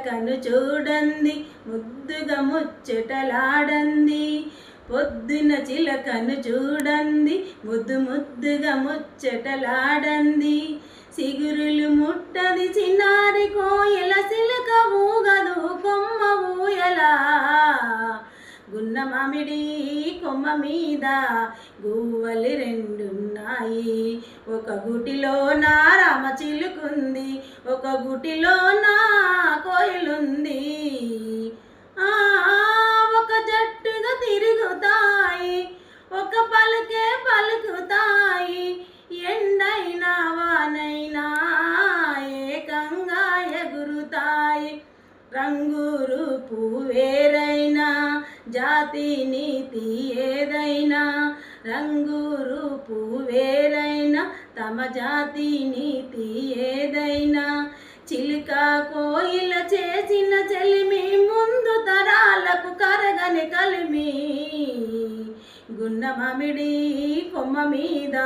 చిలకను చూడండి ముద్దుగా ముచ్చటలాడంది. పొద్దున చిలకను చూడండి ముద్దుగా ముచ్చటలాడంది. సిగురులు ముట్టది చిన్నారి కోయల సిలక ఊగదు కొమ్మ ఊయలా. గున్న మామిడి కొమ్మ మీద గువ్వలి రెండున్నాయి. ఒక గుటిలో నా రామ చిలుకుంది, ఒక గుటిలో నా కోయిలుంది. ఒక జట్టుగా తిరుగుతాయి, ఒక పలుకే పలుకుతాయి. ఎండైనా వానైనా ఏకంగా ఎగురుతాయి. రంగు రూపు వేరైనా జాతి నీతి ఏదైనా, రంగు రూపు వేరైనా తమ జాతి నీతి ఏదైనా. చిలుక కోయిల చేసిన చెలిమి ముందు తరాలకు కరగని కలిమి. గున్న మామిడి కొమ్మ మీద